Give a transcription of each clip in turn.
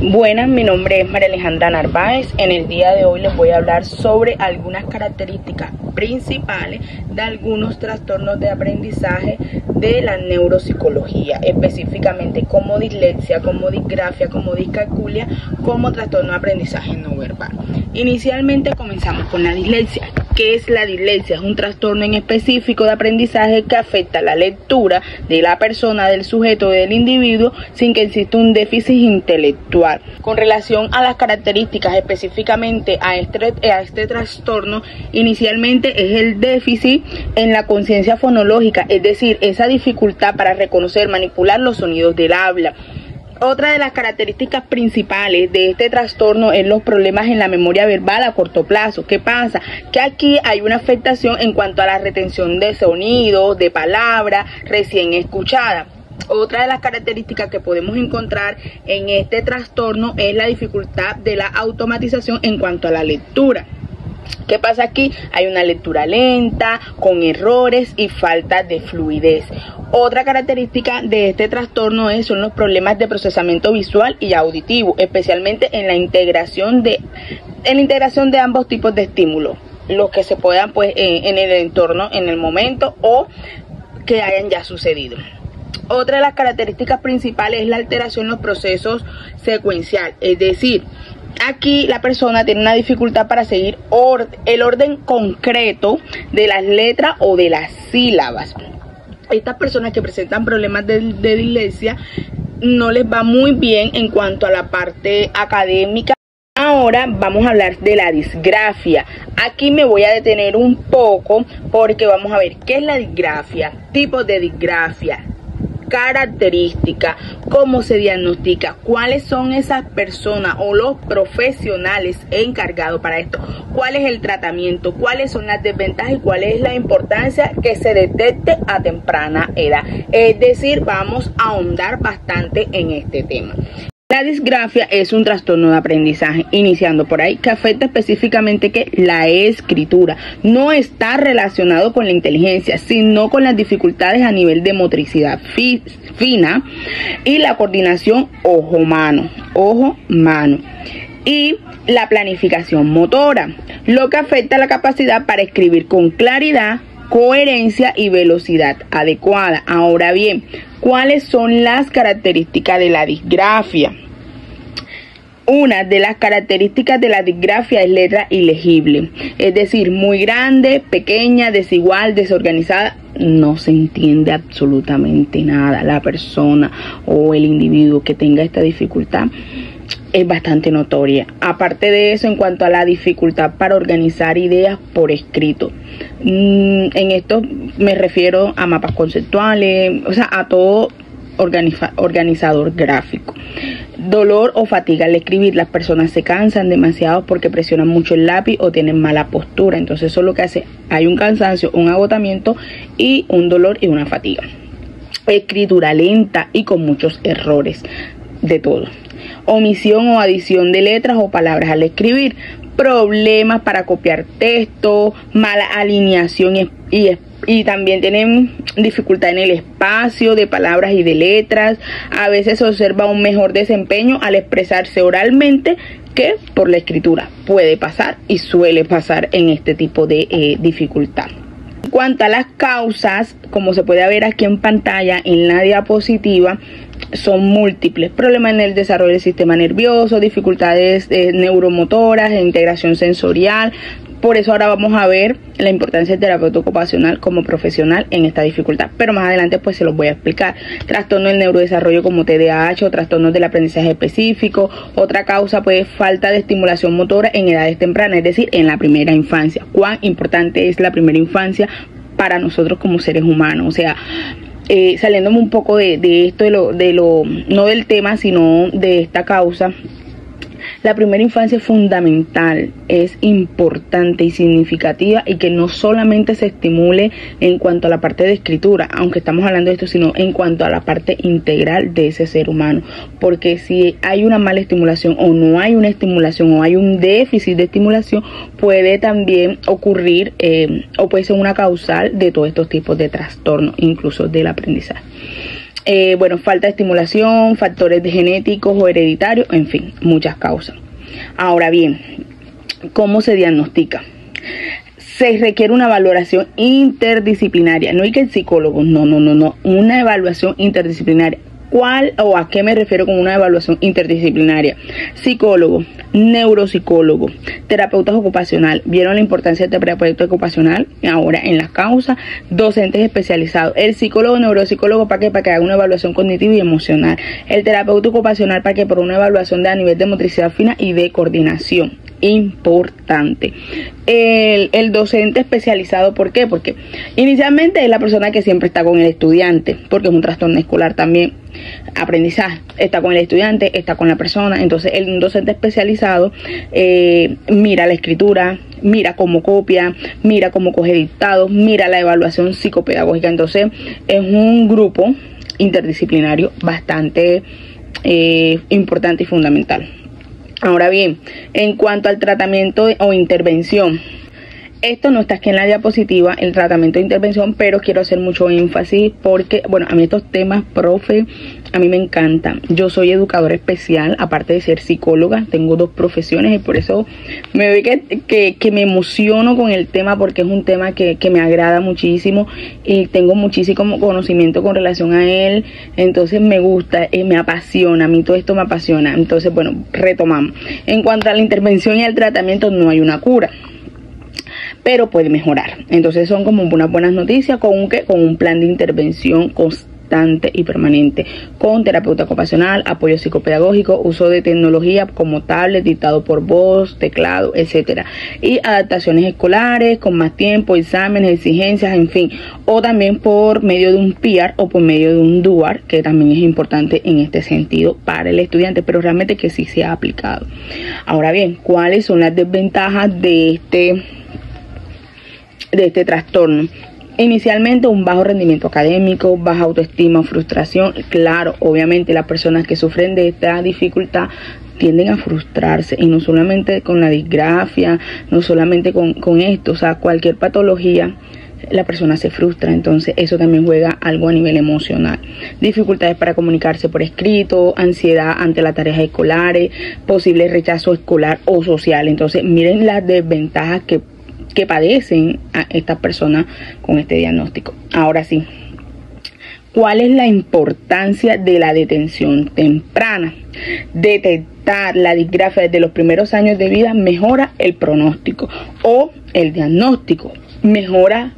Buenas, mi nombre es María Alejandra Narváez. En el día de hoy les voy a hablar sobre algunas características principales de algunos trastornos de aprendizaje de la neuropsicología, específicamente como dislexia, como disgrafia, como discalculia, como trastorno de aprendizaje no verbal. Inicialmente comenzamos con la dislexia. ¿Qué es la dislexia? Es un trastorno en específico de aprendizaje que afecta la lectura de la persona, del sujeto, del individuo, sin que exista un déficit intelectual. Con relación a las características específicamente a este trastorno, inicialmente es el déficit en la conciencia fonológica, es decir, esa dificultad para reconocer, manipular los sonidos del habla. Otra de las características principales de este trastorno es los problemas en la memoria verbal a corto plazo. ¿Qué pasa? Que aquí hay una afectación en cuanto a la retención de sonidos, de palabras recién escuchadas. Otra de las características que podemos encontrar en este trastorno es la dificultad de la automatización en cuanto a la lectura. ¿Qué pasa aquí? Hay una lectura lenta, con errores y falta de fluidez. Otra característica de este trastorno son los problemas de procesamiento visual y auditivo, especialmente en la integración de ambos tipos de estímulos, los que se puedan en el entorno, en el momento o que hayan ya sucedido. Otra de las características principales es la alteración en los procesos secuencial, es decir, aquí la persona tiene una dificultad para seguir el orden concreto de las letras o de las sílabas. Estas personas que presentan problemas de dislexia no les va muy bien en cuanto a la parte académica. Ahora vamos a hablar de la disgrafia. Aquí me voy a detener un poco porque vamos a ver qué es la disgrafia, tipos de disgrafia, características, cómo se diagnostica, cuáles son esas personas o los profesionales encargados para esto, cuál es el tratamiento, cuáles son las desventajas y cuál es la importancia que se detecte a temprana edad. Es decir, vamos a ahondar bastante en este tema. La disgrafia es un trastorno de aprendizaje, iniciando por ahí, que afecta específicamente la escritura. No está relacionado con la inteligencia, sino con las dificultades a nivel de motricidad fina y la coordinación ojo-mano y la planificación motora, lo que afecta la capacidad para escribir con claridad, coherencia y velocidad adecuada. Ahora bien, ¿cuáles son las características de la disgrafia? Una de las características de la disgrafia es letra ilegible, es decir, muy grande, pequeña, desigual, desorganizada, no se entiende absolutamente nada. La persona o el individuo que tenga esta dificultad es bastante notoria. Aparte de eso, en cuanto a la dificultad para organizar ideas por escrito, en esto me refiero a mapas conceptuales, o sea, a todo organizador gráfico. Dolor o fatiga al escribir. Las personas se cansan demasiado porque presionan mucho el lápiz o tienen mala postura. Entonces eso es lo que hace, hay un cansancio, un agotamiento y un dolor y una fatiga. Escritura lenta y con muchos errores de todo. Omisión o adición de letras o palabras al escribir. Problemas para copiar texto, mala alineación y también tienen dificultad en el espacio de palabras y de letras. A veces se observa un mejor desempeño al expresarse oralmente que por la escritura. Puede pasar y suele pasar en este tipo de dificultad. En cuanto a las causas, como se puede ver aquí en pantalla en la diapositiva, son múltiples: problemas en el desarrollo del sistema nervioso, dificultades neuromotoras, integración sensorial. Por eso ahora vamos a ver la importancia del terapeuta ocupacional como profesional en esta dificultad, pero más adelante pues se los voy a explicar. Trastorno del neurodesarrollo como TDAH o trastornos del aprendizaje específico. Otra causa pues falta de estimulación motora en edades tempranas, es decir, en la primera infancia. ¿Cuán importante es la primera infancia para nosotros como seres humanos? O sea, saliéndome un poco de esto, no del tema, sino de esta causa. La primera infancia es fundamental, es importante y significativa, y que no solamente se estimule en cuanto a la parte de escritura, aunque estamos hablando de esto, sino en cuanto a la parte integral de ese ser humano, porque si hay una mala estimulación o no hay una estimulación o hay un déficit de estimulación, puede también ocurrir o puede ser una causal de todos estos tipos de trastornos, incluso del aprendizaje. Bueno, falta de estimulación, factores genéticos o hereditarios, en fin, muchas causas. Ahora bien, ¿cómo se diagnostica? Se requiere una valoración interdisciplinaria, no hay que el psicólogo, no, una evaluación interdisciplinaria. ¿Cuál o a qué me refiero con una evaluación interdisciplinaria? Psicólogo, neuropsicólogo, terapeuta ocupacional. ¿Vieron la importancia del terapeuta ocupacional? Ahora en las causas, docentes especializados. El psicólogo, neuropsicólogo, ¿para qué? Para que haga una evaluación cognitiva y emocional. El terapeuta ocupacional, ¿para qué? Por una evaluación de a nivel de motricidad fina y de coordinación. Importante. El docente especializado, ¿por qué? Porque inicialmente es la persona que siempre está con el estudiante, porque es un trastorno escolar también. Aprendizaje, está con el estudiante, está con la persona. Entonces un docente especializado mira la escritura, mira cómo copia, mira cómo coge dictados, mira la evaluación psicopedagógica. Entonces es un grupo interdisciplinario bastante importante y fundamental. Ahora bien, en cuanto al tratamiento o intervención, esto no está aquí en la diapositiva, el tratamiento de intervención, pero quiero hacer mucho énfasis porque, bueno, a mí estos temas, profe, a mí me encantan. Yo soy educadora especial, aparte de ser psicóloga, tengo 2 profesiones y por eso me ve que me emociono con el tema porque es un tema que me agrada muchísimo y tengo muchísimo conocimiento con relación a él. Entonces me gusta, me apasiona, a mí todo esto me apasiona. Entonces, bueno, retomamos. En cuanto a la intervención y al tratamiento, no hay una cura, pero puede mejorar. Entonces son como unas buenas noticias con un plan de intervención constante y permanente, con terapeuta ocupacional, apoyo psicopedagógico, uso de tecnología como tablet, dictado por voz, teclado, etcétera, y adaptaciones escolares con más tiempo, exámenes, exigencias, en fin, o también por medio de un PIAR o por medio de un DUAR, que también es importante en este sentido para el estudiante, pero realmente que sí se ha aplicado. Ahora bien, ¿cuáles son las desventajas de este trastorno? Inicialmente un bajo rendimiento académico, baja autoestima, frustración. Claro, obviamente las personas que sufren de esta dificultad tienden a frustrarse, y no solamente con la disgrafia, no solamente con esto, o sea, cualquier patología, la persona se frustra. Entonces eso también juega algo a nivel emocional. Dificultades para comunicarse por escrito, ansiedad ante las tareas escolares, posible rechazo escolar o social. Entonces miren las desventajas que padecen a estas personas con este diagnóstico. Ahora sí, ¿cuál es la importancia de la detención temprana? Detectar la disgrafia desde los primeros años de vida mejora el pronóstico, o el diagnóstico mejora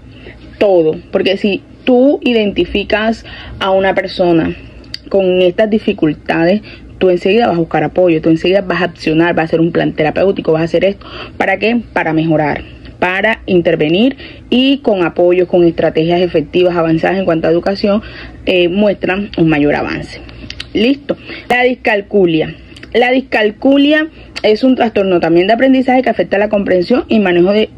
todo, porque si tú identificas a una persona con estas dificultades, tú enseguida vas a buscar apoyo, tú enseguida vas a accionar, vas a hacer un plan terapéutico, vas a hacer esto. ¿Para qué? Para mejorar, para intervenir, y con apoyo, con estrategias efectivas avanzadas en cuanto a educación, muestran un mayor avance. Listo. La discalculia. La discalculia es un trastorno también de aprendizaje que afecta la comprensión y manejo de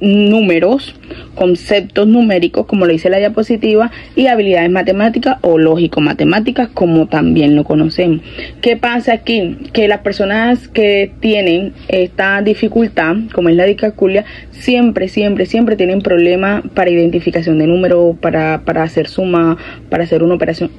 números, conceptos numéricos, como lo dice la diapositiva, y habilidades matemáticas o lógico-matemáticas, como también lo conocemos. ¿Qué pasa aquí? Que las personas que tienen esta dificultad, como es la discalculia, siempre tienen problemas para identificación de números, para hacer suma, para hacer una operación.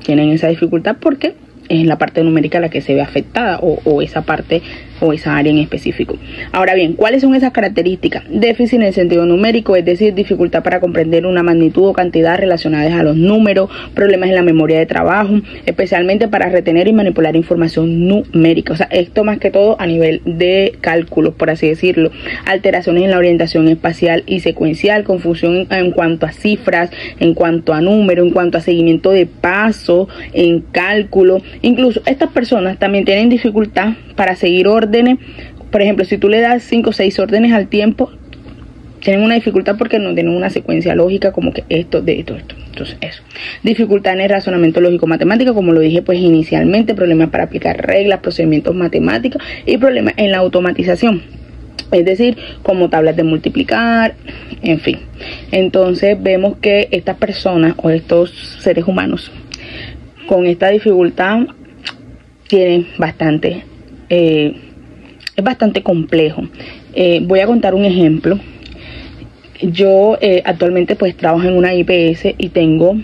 Tienen esa dificultad porque es la parte numérica la que se ve afectada, o esa parte o esa área en específico. Ahora bien, ¿cuáles son esas características? Déficit en el sentido numérico, es decir, dificultad para comprender una magnitud o cantidad relacionadas a los números, problemas en la memoria de trabajo, especialmente para retener y manipular información numérica. O sea, esto más que todo a nivel de cálculos, por así decirlo. Alteraciones en la orientación espacial y secuencial, confusión en cuanto a cifras, en cuanto a números, en cuanto a seguimiento de paso, en cálculo. Incluso estas personas también tienen dificultad para seguir órdenes. Por ejemplo, si tú le das 5 o 6 órdenes al tiempo, tienen una dificultad porque no tienen una secuencia lógica, como que esto, de esto. Entonces eso. Dificultad en el razonamiento lógico matemático, como lo dije pues inicialmente, problemas para aplicar reglas, procedimientos matemáticos, y problemas en la automatización, es decir, como tablas de multiplicar, en fin. Entonces vemos que estas personas o estos seres humanos con esta dificultad tienen bastante, es bastante complejo. Voy a contar un ejemplo. Yo actualmente pues trabajo en una IPS y tengo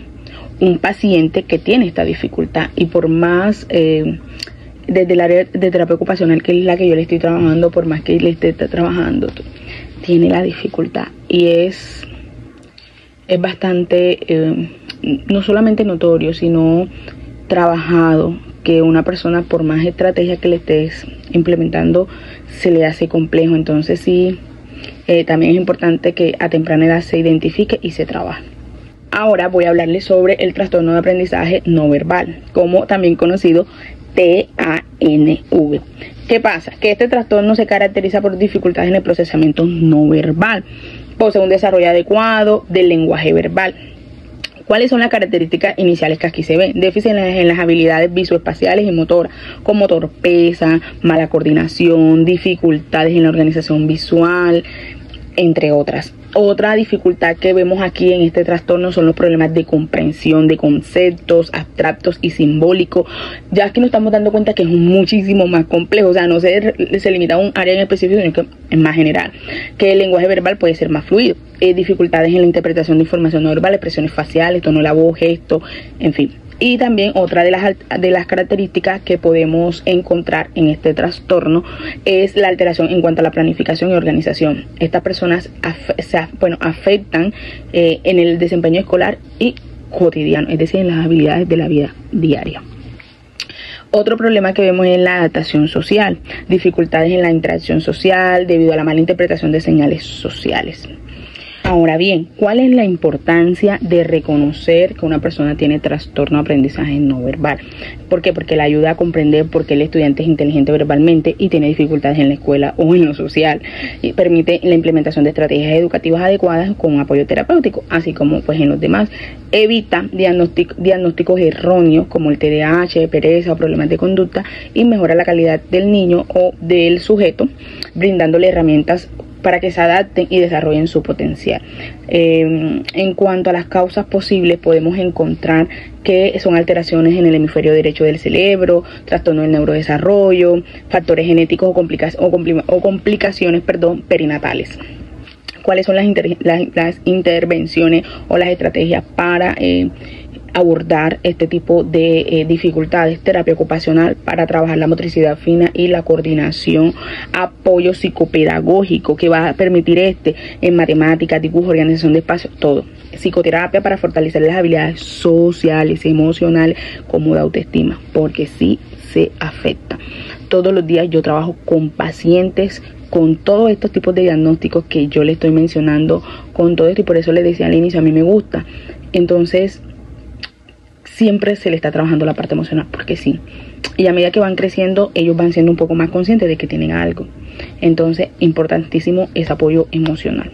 un paciente que tiene esta dificultad, y por más desde el área de terapia ocupacional, que es la que yo le estoy trabajando, por más que le esté trabajando, tiene la dificultad, y es bastante no solamente notorio, sino trabajado, que una persona, por más estrategia que le estés implementando, se le hace complejo. Entonces sí, también es importante que a temprana edad se identifique y se trabaje. Ahora voy a hablarles sobre el trastorno de aprendizaje no verbal, como también conocido TANV. ¿Qué pasa? Que este trastorno se caracteriza por dificultades en el procesamiento no verbal, posee un desarrollo adecuado del lenguaje verbal. ¿Cuáles son las características iniciales que aquí se ven? Déficit en las habilidades visoespaciales y motoras, como torpeza, mala coordinación, dificultades en la organización visual, entre otras. Otra dificultad que vemos aquí en este trastorno son los problemas de comprensión de conceptos abstractos y simbólicos. Ya es que nos estamos dando cuenta que es muchísimo más complejo, o sea, no se limita a un área en específico, sino que es más general, que el lenguaje verbal puede ser más fluido. Dificultades en la interpretación de información no verbal, expresiones faciales, tono de la voz, gesto, en fin. Y también otra de las características que podemos encontrar en este trastorno es la alteración en cuanto a la planificación y organización. Estas personas afectan en el desempeño escolar y cotidiano, es decir, en las habilidades de la vida diaria. Otro problema que vemos es la adaptación social, dificultades en la interacción social debido a la mala interpretación de señales sociales. Ahora bien, ¿cuál es la importancia de reconocer que una persona tiene trastorno de aprendizaje no verbal? ¿Por qué? Porque le ayuda a comprender por qué el estudiante es inteligente verbalmente y tiene dificultades en la escuela o en lo social, y permite la implementación de estrategias educativas adecuadas con un apoyo terapéutico, así como pues en los demás. Evita diagnósticos erróneos como el TDAH, pereza o problemas de conducta, y mejora la calidad del niño o del sujeto, brindándole herramientas para que se adapten y desarrollen su potencial. En cuanto a las causas posibles, podemos encontrar que son alteraciones en el hemisferio derecho del cerebro, trastorno del neurodesarrollo, factores genéticos o complicaciones perinatales. ¿Cuáles son las intervenciones o las estrategias para abordar este tipo de dificultades? Terapia ocupacional para trabajar la motricidad fina y la coordinación, apoyo psicopedagógico que va a permitir en matemáticas, dibujo, organización de espacio, todo. Psicoterapia para fortalecer las habilidades sociales, emocionales, como de autoestima, porque sí se afecta. Todos los días yo trabajo con pacientes con todos estos tipos de diagnósticos que yo les estoy mencionando, con todo esto, y por eso les decía al inicio, a mí me gusta. Entonces siempre se le está trabajando la parte emocional, porque sí, y a medida que van creciendo, ellos van siendo un poco más conscientes de que tienen algo. Entonces, importantísimo ese apoyo emocional.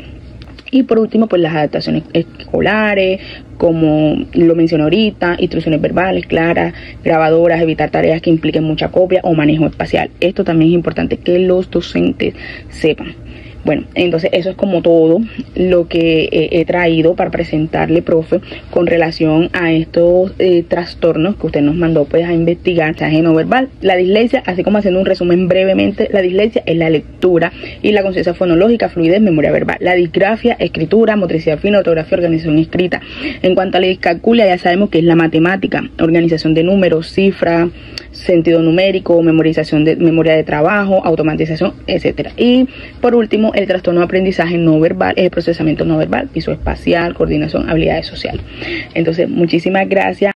Y por último, pues las adaptaciones escolares, como lo mencioné ahorita, instrucciones verbales claras, grabadoras, evitar tareas que impliquen mucha copia o manejo espacial. Esto también es importante que los docentes sepan. Bueno, entonces eso es como todo lo que he traído para presentarle, profe, con relación a estos trastornos que usted nos mandó pues a investigar. Aprendizaje no verbal, la dislexia, así como haciendo un resumen brevemente, la dislexia es la lectura y la conciencia fonológica, fluidez, memoria verbal. La disgrafia, escritura, motricidad fina, ortografía, organización escrita. En cuanto a la discalculia, ya sabemos que es la matemática, organización de números, cifra, sentido numérico, memoria de trabajo, automatización, etcétera. Y por último, el trastorno de aprendizaje no verbal es el procesamiento no verbal, visoespacial, coordinación, habilidades sociales. Entonces, muchísimas gracias.